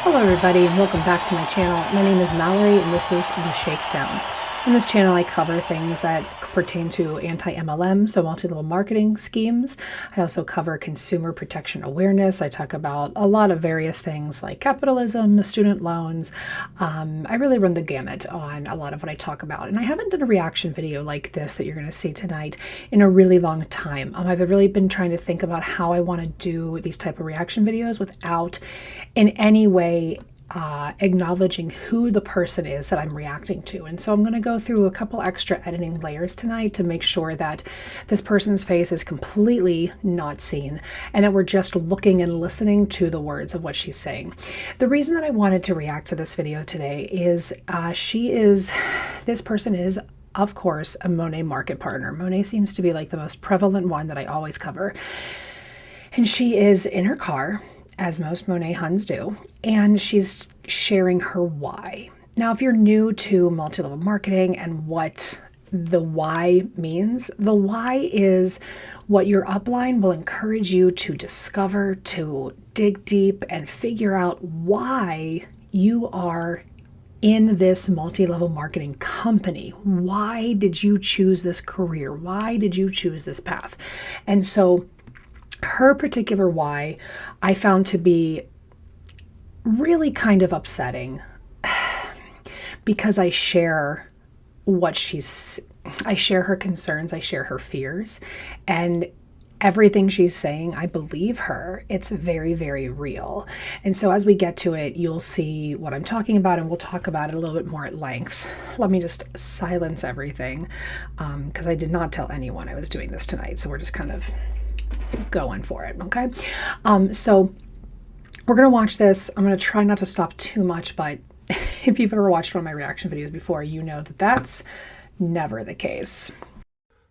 Hello everybody and welcome back to my channel. My name is Mallory and this is The Shakedown. On this channel I cover things that pertain to anti-MLM, so multi-level marketing schemes. I also cover consumer protection awareness. I talk about a lot of various things like capitalism, student loans. I really run the gamut on a lot of what I talk about. And I haven't done a reaction video like this that you're going to see tonight in a really long time. I've really been trying to think about how I want to do these type of reaction videos without in any way acknowledging who the person is that I'm reacting to. And so I'm going to go through a couple extra editing layers tonight to make sure that this person's face is completely not seen and that we're just looking and listening to the words of what she's saying. The reason that I wanted to react to this video today is this person is, of course, a Monat market partner. Monat seems to be like the most prevalent one that I always cover. And she is in her car, as most Monat Huns do, and she's sharing her why. Now, if you're new to multi-level marketing and what the why means, the why is what your upline will encourage you to discover, to dig deep and figure out why you are in this multi-level marketing company. Why did you choose this career? Why did you choose this path? And so her particular why I found to be really kind of upsetting because I share I share her concerns, I share her fears, and everything she's saying, I believe her. It's very, very real. And so as we get to it, you'll see what I'm talking about and we'll talk about it a little bit more at length. Let me just silence everything because I did not tell anyone I was doing this tonight. So we're just kind of going for it. Okay. So we're going to watch this. I'm going to try not to stop too much, but if you've ever watched one of my reaction videos before, you know that that's never the case.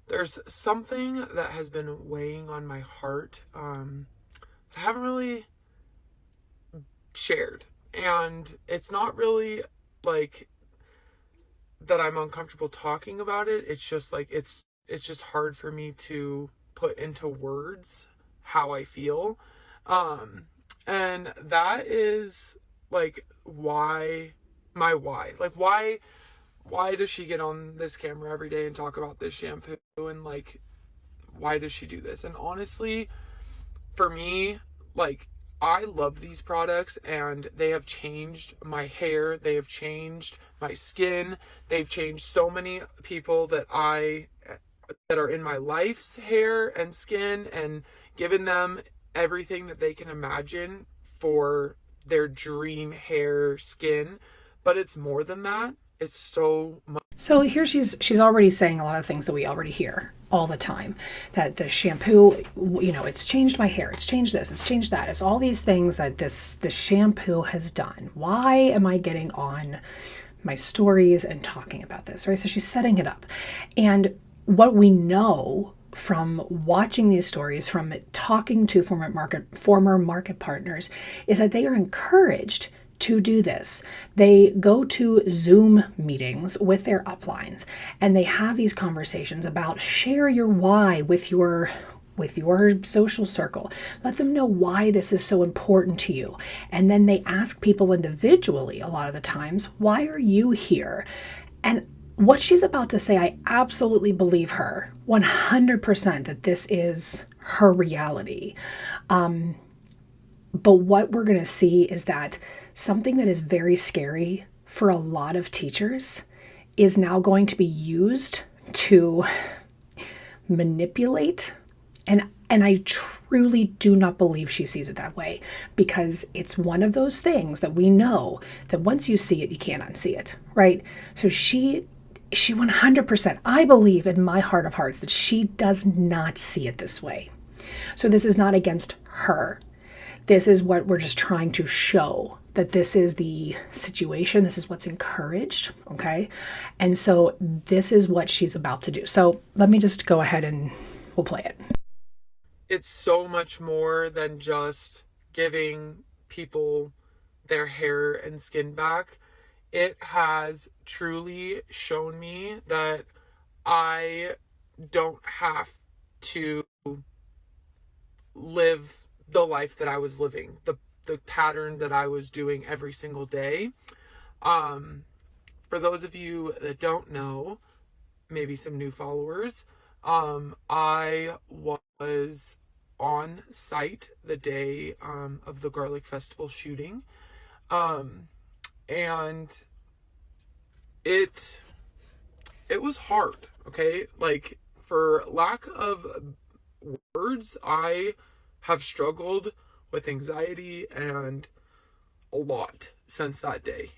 There's something that has been weighing on my heart I haven't really shared, and it's not really like that I'm uncomfortable talking about it. It's just like it's just hard for me to put into words how I feel, and that is like why does she get on this camera every day and talk about this shampoo, and like why does she do this? And honestly, for me, like, I love these products and they have changed my hair, they have changed my skin, they've changed so many people that are in my life's hair and skin, and given them everything that they can imagine for their dream hair, skin. But it's more than that. It's so much. So here she's already saying a lot of things that we already hear all the time, that the shampoo, you know, it's changed my hair, it's changed this, it's changed that. It's all these things that this shampoo has done. Why am I getting on my stories and talking about this, right? So she's setting it up. And what we know from watching these stories, from talking to former market partners, is that they are encouraged to do this. They go to Zoom meetings with their uplines and they have these conversations about share your why with your social circle. Let them know why this is so important to you. And then they ask people individually a lot of the times, why are you here? And what she's about to say, I absolutely believe her 100% that this is her reality. But what we're going to see is that something that is very scary for a lot of teachers is now going to be used to manipulate. And I truly do not believe she sees it that way, because it's one of those things that we know that once you see it, you can't unsee it, right? So she 100%, I believe in my heart of hearts that she does not see it this way. So this is not against her. This is what we're just trying to show, that this is the situation. This is what's encouraged. Okay. And so this is what she's about to do. So let me just go ahead and we'll play it. It's so much more than just giving people their hair and skin back. It has truly shown me that I don't have to live the life that I was living. the pattern that I was doing every single day. For those of you that don't know, maybe some new followers, I was on site the day of the Garlic Festival shooting. And it was hard, okay? Like, for lack of words, I have struggled with anxiety and a lot since that day.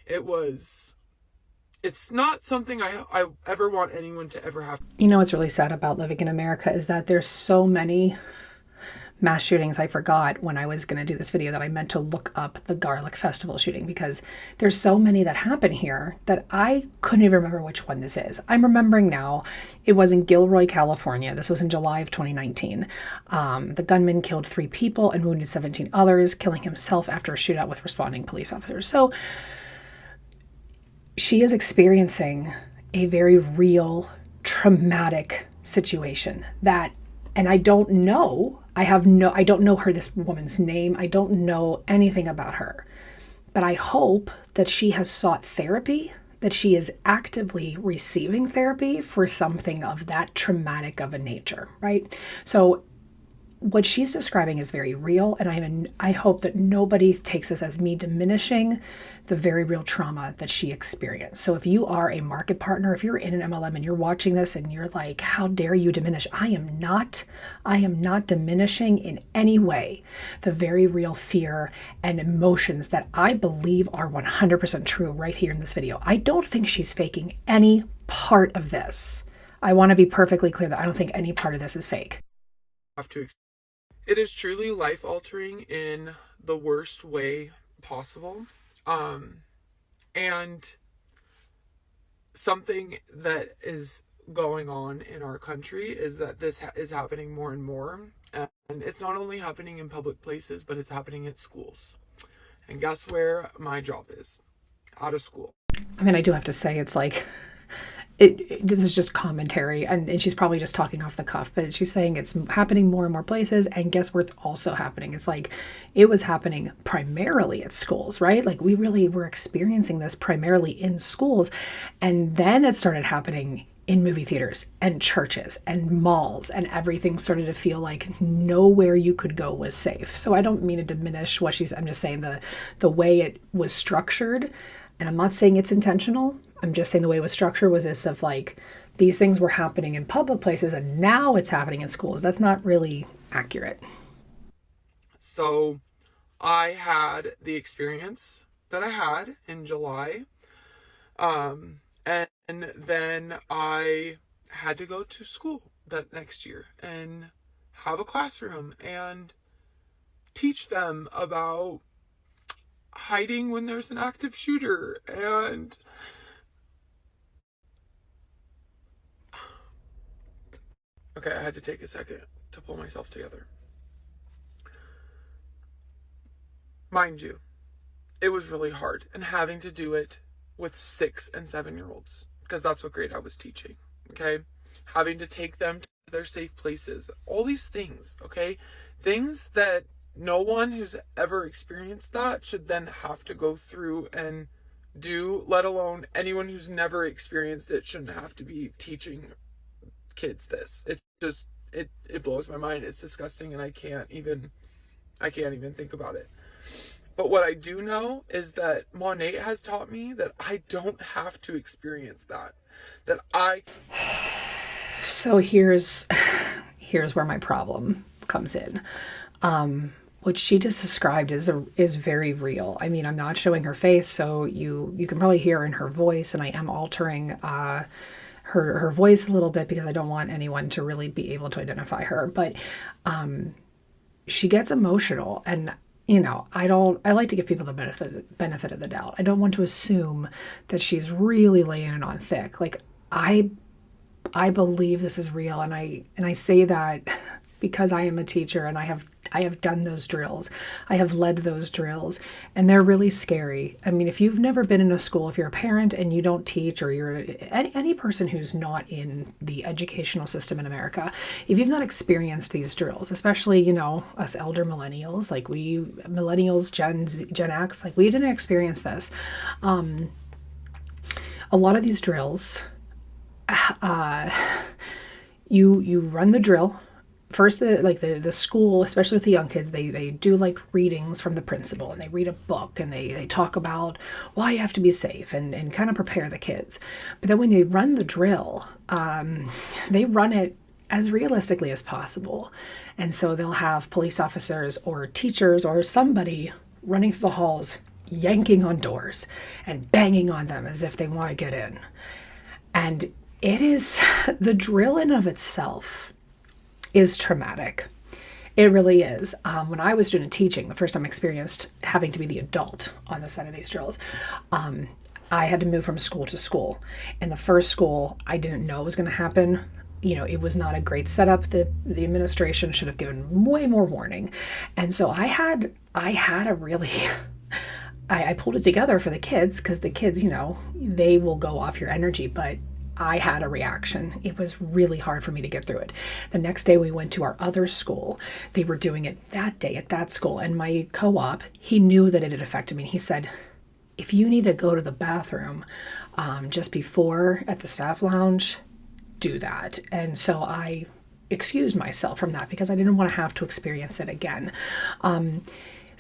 It's not something I ever want anyone to ever have. You know what's really sad about living in America is that there's so many mass shootings. I forgot when I was going to do this video that I meant to look up the Garlic Festival shooting, because there's so many that happen here that I couldn't even remember which one this is. I'm remembering now. It was in Gilroy, California. This was in July of 2019. The gunman killed 3 people and wounded 17 others, killing himself after a shootout with responding police officers. So she is experiencing a very real, traumatic situation that, and I don't know, I don't know this woman's name. I don't know anything about her, but I hope that she has sought therapy, that she is actively receiving therapy for something of that traumatic of a nature, right? So what she's describing is very real, and I hope that nobody takes this as me diminishing the very real trauma that she experienced. So if you are a market partner, if you're in an MLM and you're watching this and you're like, how dare you diminish? I am not diminishing in any way the very real fear and emotions that I believe are 100% true right here in this video. I don't think she's faking any part of this. I want to be perfectly clear that I don't think any part of this is fake. It is truly life-altering in the worst way possible. And something that is going on in our country is that this is happening more and more. And it's not only happening in public places, but it's happening at schools. And guess where my job is? Out of school. I mean, I do have to say, it's like, this is just commentary, and she's probably just talking off the cuff, but she's saying it's happening more and more places, and guess where it's also happening? It's like, it was happening primarily at schools, right? Like, we really were experiencing this primarily in schools, and then it started happening in movie theaters and churches and malls, and everything started to feel like nowhere you could go was safe. So I don't mean to diminish what I'm just saying the way it was structured, and I'm not saying it's intentional. I'm just saying the way it was structured was this of like, these things were happening in public places and now it's happening in schools. That's not really accurate. So I had the experience that I had in July. And then I had to go to school that next year and have a classroom and teach them about hiding when there's an active shooter. And okay, I had to take a second to pull myself together. Mind you, it was really hard, and having to do it with 6 and 7-year-olds, because that's what grade I was teaching, okay? Having to take them to their safe places, all these things, okay? Things that no one who's ever experienced that should then have to go through and do, let alone anyone who's never experienced it shouldn't have to be teaching kids this. It blows my mind. It's disgusting, and I can't even think about it. But what I do know is that Monat has taught me that I don't have to experience that. So here's where my problem comes in. What she just described is very real. I mean, I'm not showing her face, so you can probably hear in her voice, and I am altering her voice a little bit because I don't want anyone to really be able to identify her. But she gets emotional, and you know, I like to give people the benefit of the doubt. I don't want to assume that she's really laying it on thick. Like, I believe this is real, and I say that because I am a teacher and I have have done those drills. I have led those drills, and they're really scary. I mean, if you've never been in a school, if you're a parent and you don't teach, or you're any person who's not in the educational system in America, if you've not experienced these drills, especially, you know, us elder millennials, like we millennials, Gen X, like we didn't experience this. A lot of these drills, you run the drill. First, the school, especially with the young kids, they do like readings from the principal, and they read a book, and they talk about why you have to be safe, and kind of prepare the kids. But then when they run the drill, they run it as realistically as possible. And so they'll have police officers or teachers or somebody running through the halls, yanking on doors and banging on them as if they want to get in. And it is, the drill in of itself is traumatic. It really is. When I was doing teaching, the first time I experienced having to be the adult on the side of these drills, I had to move from school to school. In the first school, I didn't know it was going to happen. You know, it was not a great setup. The administration should have given way more warning. And so I had a really... I pulled it together for the kids, because the kids, you know, they will go off your energy, but I had a reaction. It was really hard for me to get through it. The next day we went to our other school. They were doing it that day at that school, and my co-op, he knew that it had affected me. He said, if you need to go to the bathroom just before at the staff lounge, do that. And so I excused myself from that because I didn't want to have to experience it again.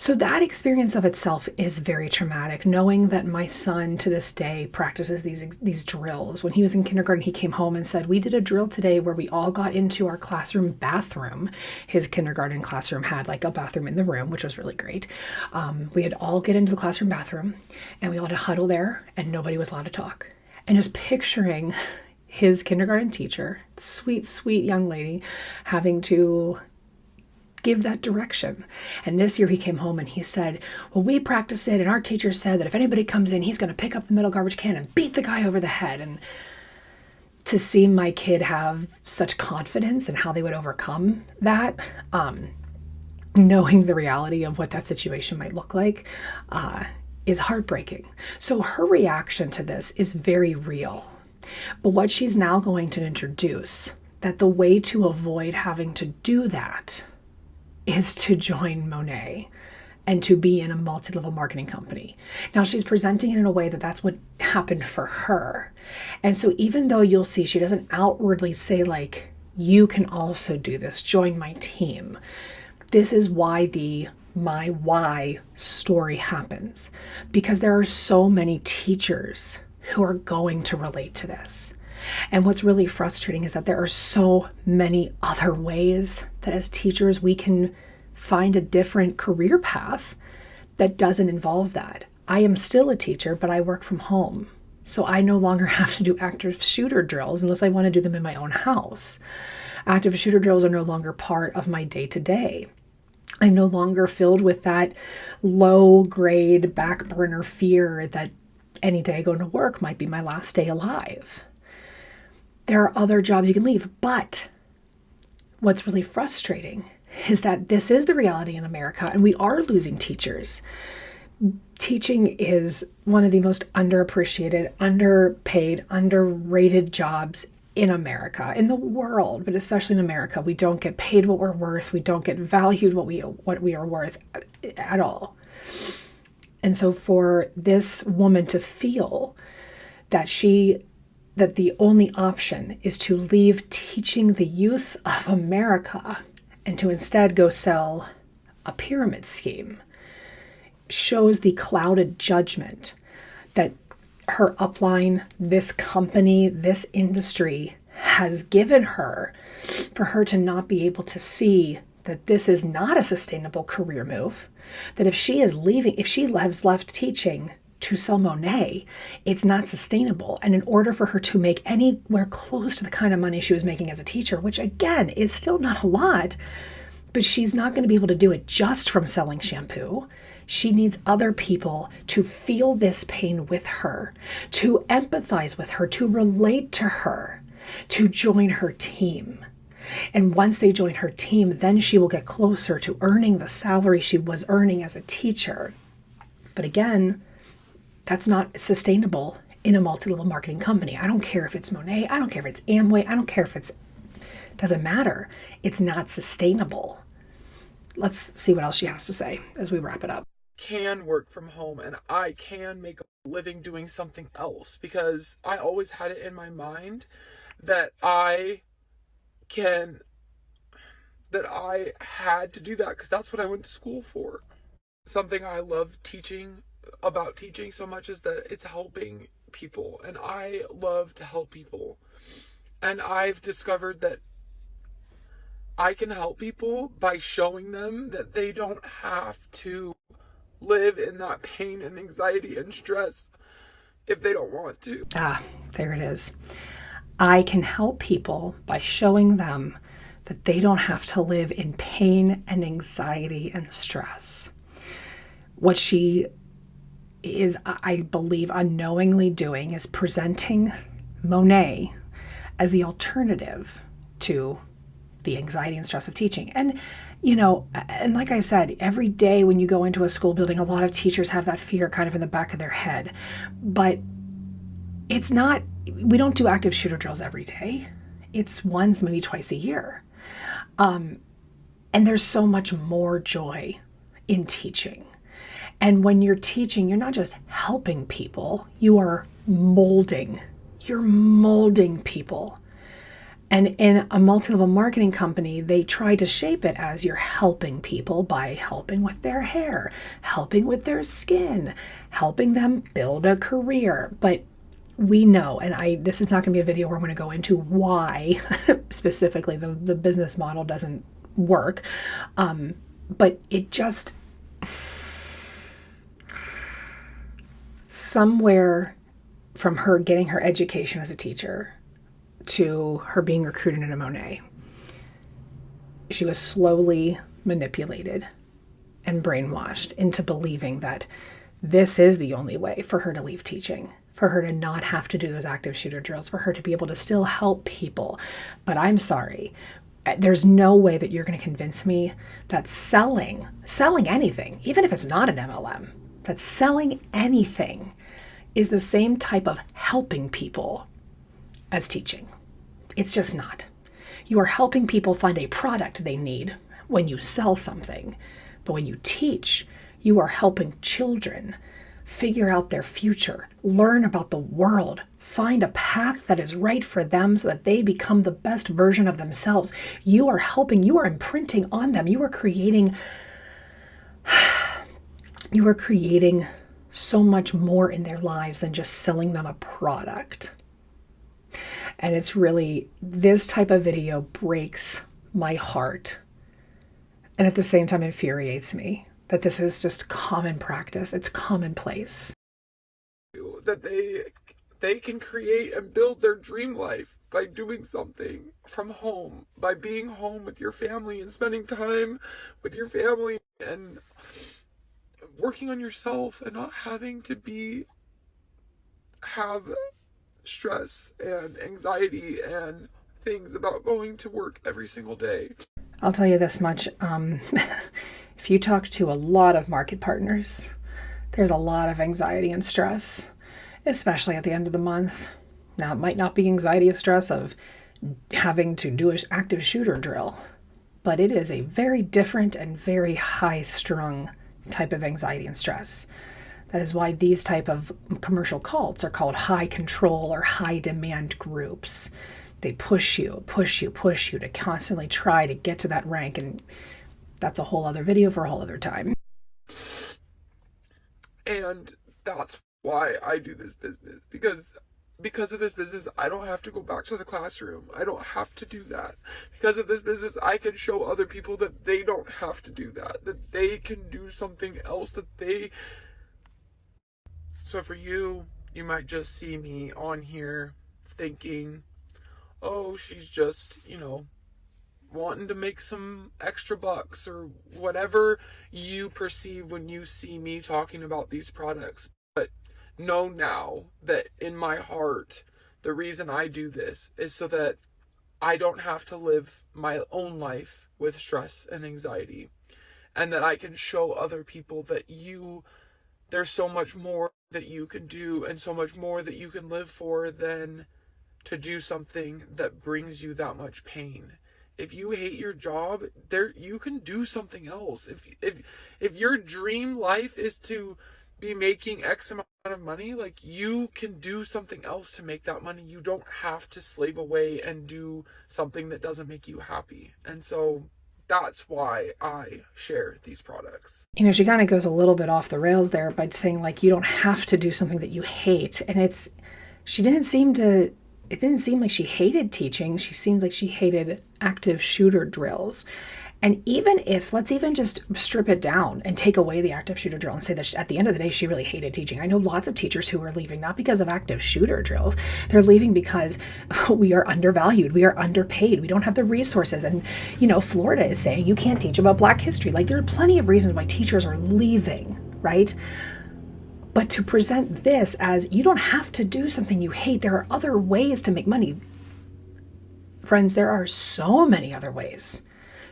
So that experience of itself is very traumatic, knowing that my son to this day practices these drills. When he was in kindergarten, he came home and said, we did a drill today where we all got into our classroom bathroom. His kindergarten classroom had like a bathroom in the room, which was really great. We had all get into the classroom bathroom, and we all had to huddle there, and nobody was allowed to talk. And just picturing his kindergarten teacher, sweet, sweet young lady, having to give that direction. And this year he came home and he said, well, we practiced it, and our teacher said that if anybody comes in, he's going to pick up the middle garbage can and beat the guy over the head. And to see my kid have such confidence in how they would overcome that, knowing the reality of what that situation might look like, is heartbreaking. So her reaction to this is very real. But what she's now going to introduce, that the way to avoid having to do that is to join Monat and to be in a multi-level marketing company. Now she's presenting it in a way that that's what happened for her. And so even though you'll see she doesn't outwardly say like, you can also do this, join my team. This is why the my why story happens, because there are so many teachers who are going to relate to this. And what's really frustrating is that there are so many other ways that as teachers we can find a different career path that doesn't involve that. I am still a teacher, but I work from home. So I no longer have to do active shooter drills unless I want to do them in my own house. Active shooter drills are no longer part of my day-to-day. I'm no longer filled with that low-grade back burner fear that any day I go to work might be my last day alive. There are other jobs you can leave, but what's really frustrating is that this is the reality in America, and we are losing teachers. Teaching is one of the most underappreciated, underpaid, underrated jobs in America, in the world, but especially in America. We don't get paid what we're worth. We don't get valued what we are worth at all. And so for this woman to feel that the only option is to leave teaching the youth of America and to instead go sell a pyramid scheme shows the clouded judgment that her upline, this company, this industry has given her, for her to not be able to see that this is not a sustainable career move, that if she has left teaching to sell Monat, it's not sustainable. And in order for her to make anywhere close to the kind of money she was making as a teacher, which again is still not a lot, but she's not going to be able to do it just from selling shampoo. She needs other people to feel this pain with her, to empathize with her, to relate to her, to join her team. And once they join her team, then she will get closer to earning the salary she was earning as a teacher. But again, that's not sustainable in a multi-level marketing company. I don't care if it's Monat, I don't care if it's Amway, I don't care if doesn't matter. It's not sustainable. Let's see what else she has to say as we wrap it up. Can work from home and I can make a living doing something else, because I always had it in my mind that I had to do that because that's what I went to school for. Something I love about teaching so much is that it's helping people, and I love to help people. And I've discovered that I can help people by showing them that they don't have to live in that pain and anxiety and stress if they don't want to. There it is. I can help people by showing them that they don't have to live in pain and anxiety and stress. What she is, I believe, unknowingly doing is presenting Monat as the alternative to the anxiety and stress of teaching. And, and like I said, every day when you go into a school building, a lot of teachers have that fear kind of in the back of their head. But it's not, we don't do active shooter drills every day. It's once, maybe twice a year. And there's so much more joy in teaching. And when you're teaching, you're not just helping people, you are molding. You're molding people. And in a multi-level marketing company, they try to shape it as you're helping people by helping with their hair, helping with their skin, helping them build a career. But we know, and this is not going to be a video where I'm going to go into why specifically the business model doesn't work. But it just, somewhere from her getting her education as a teacher to her being recruited into Monat, she was slowly manipulated and brainwashed into believing that this is the only way for her to leave teaching, for her to not have to do those active shooter drills, for her to be able to still help people. But I'm sorry, there's no way that you're going to convince me that selling anything, even if it's not an MLM, that selling anything is the same type of helping people as teaching. It's just not. You are helping people find a product they need when you sell something. But when you teach, you are helping children figure out their future, learn about the world, find a path that is right for them so that they become the best version of themselves. You are helping, you are imprinting on them. You are creating so much more in their lives than just selling them a product. And it's really, this type of video breaks my heart. And at the same time infuriates me that this is just common practice. It's commonplace. That they can create and build their dream life by doing something from home, by being home with your family and spending time with your family and working on yourself and not having to have stress and anxiety and things about going to work every single day. I'll tell you this much. If you talk to a lot of market partners, there's a lot of anxiety and stress, especially at the end of the month. Now, it might not be anxiety or stress of having to do an active shooter drill, but it is a very different and very high-strung type of anxiety and stress. That is why these type of commercial cults are called high control or high demand groups. They push you to constantly try to get to that rank. And that's a whole other video for a whole other time. And that's why I do this business. Because of this business, I don't have to go back to the classroom. I don't have to do that. Because of this business, I can show other people that they don't have to do that. That they can do something else, So for you might just see me on here thinking, oh, she's just, wanting to make some extra bucks or whatever you perceive when you see me talking about these products. But know now that in my heart, the reason I do this is so that I don't have to live my own life with stress and anxiety, and that I can show other people that there's so much more that you can do and so much more that you can live for than to do something that brings you that much pain. If you hate your job, there you can do something else. If your dream life is to be making X amount of money, like, you can do something else to make that money. You don't have to slave away and do something that doesn't make you happy. And so that's why I share these products. You know, she kind of goes a little bit off the rails there by saying, like, you don't have to do something that you hate. And she didn't seem to, it didn't seem like she hated teaching. She seemed like she hated active shooter drills. And even if, let's even just strip it down and take away the active shooter drill and say that at the end of the day, she really hated teaching. I know lots of teachers who are leaving, not because of active shooter drills. They're leaving because we are undervalued. We are underpaid. We don't have the resources. And, you know, Florida is saying you can't teach about Black history. Like, there are plenty of reasons why teachers are leaving, right? But to present this as you don't have to do something you hate, there are other ways to make money. Friends, there are so many other ways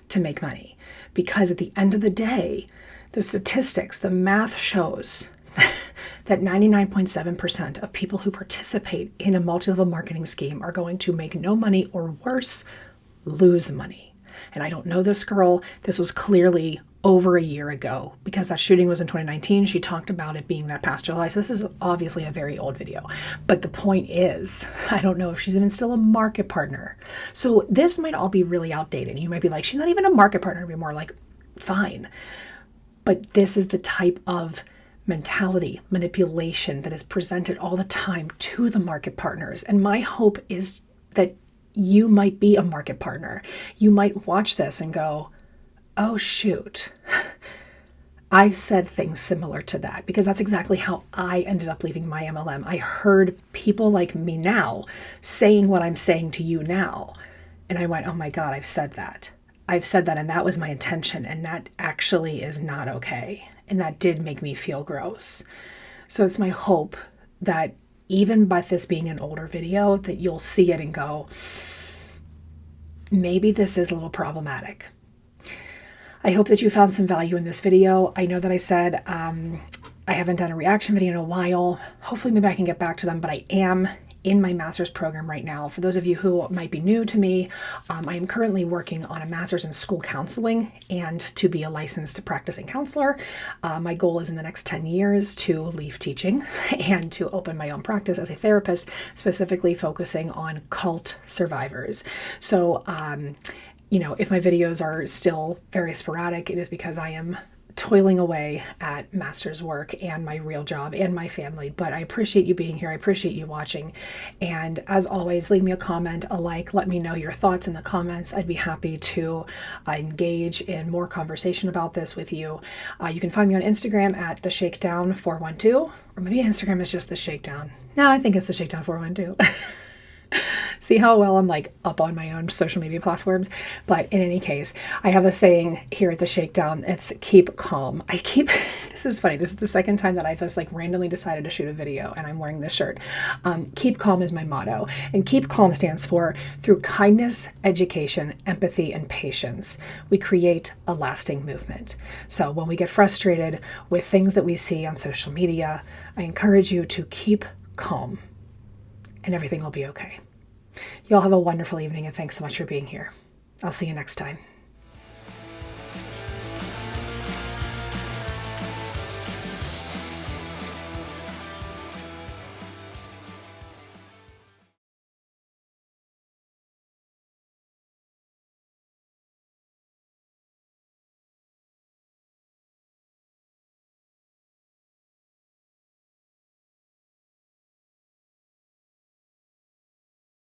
to make money, because at the end of the day, the statistics, the math shows that 99.7% of people who participate in a multi-level marketing scheme are going to make no money, or worse, lose money. And I don't know this girl. This was clearly over a year ago, because that shooting was in 2019. She talked about it being that past July. So this is obviously a very old video. But the point is, I don't know if she's even still a market partner. So this might all be really outdated. You might be like, she's not even a market partner anymore. Like, fine. But this is the type of mentality, manipulation that is presented all the time to the market partners. And my hope is that you might be a market partner. You might watch this and go, oh, shoot, I've said things similar to that, because that's exactly how I ended up leaving my MLM. I heard people like me now saying what I'm saying to you now. And I went, oh my God, I've said that. I've said that, and that was my intention. And that actually is not okay. And that did make me feel gross. So it's my hope that even by this being an older video, that you'll see it and go, maybe this is a little problematic. I hope that you found some value in this video. I know that I said I haven't done a reaction video in a while. Hopefully maybe I can get back to them, but I am in my master's program right now. For those of you who might be new to me, I am currently working on a master's in school counseling and to be a licensed practicing counselor. My goal is in the next 10 years to leave teaching and to open my own practice as a therapist, specifically focusing on cult survivors. So, you know, if my videos are still very sporadic, it is because I am toiling away at master's work and my real job and my family. But I appreciate you being here. I appreciate you watching. And as always, leave me a comment, a like, let me know your thoughts in the comments. I'd be happy to engage in more conversation about this with you. You can find me on Instagram at theshakedown412, or maybe Instagram is just the shakedown. No, I think it's the shakedown412. See how well I'm like up on my own social media platforms. But in any case, I have a saying here at the Shakedown. It's keep calm. This is funny. This is the second time that I've just like randomly decided to shoot a video and I'm wearing this shirt. Keep calm is my motto. And keep calm stands for through kindness, education, empathy, and patience, we create a lasting movement. So when we get frustrated with things that we see on social media, I encourage you to keep calm and everything will be okay. You all have a wonderful evening, and thanks so much for being here. I'll see you next time.